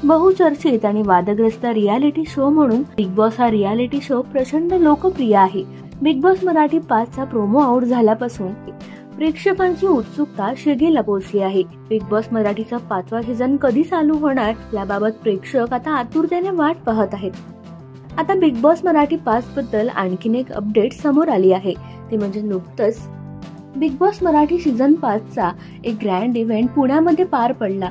बहुचर्चित आणि वादग्रस्त रियालिटी शो म्हणून बिग बॉस हा रियालिटी शो प्रचंड लोकप्रिय आहे. बिग बॉस मराठी 5 चा प्रोमो आउट झाल्यापासून प्रेक्षकांची उत्सुकता शिगेला पोहोचली आहे. बिग बॉस मराठीचा 5वा सीझन कधी चालू होणार याबाबत प्रेक्षक आता आतुरतेने वाट पाहत आहेत. आता बिग बॉस मराठी 5 बद्दल आणखीन एक अपडेट समोर आली आहे. ते म्हणजे नुकतंच बिग बॉस मराठी सीझन 5 चा एक ग्रँड इव्हेंट पुण्यामध्ये पार पडला.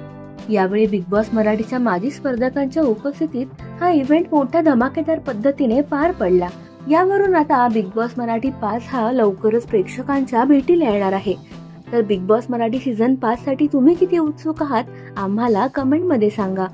यावेळी बिग बॉस मराठीच्या माजी स्पर्धकांच्या उपस्थितीत हा इव्हेंट मोठ्या धमाकेदार पद्धतीने पार पडला. यावरून आता बिग बॉस मराठी 5 हा लवकरच प्रेक्षकांच्या भेटीला येणार आहे. तर बिग बॉस मराठी सीझन 5 साठी तुम्ही किती उत्सुक आहात आम्हाला कमेंट मध्ये सांगा.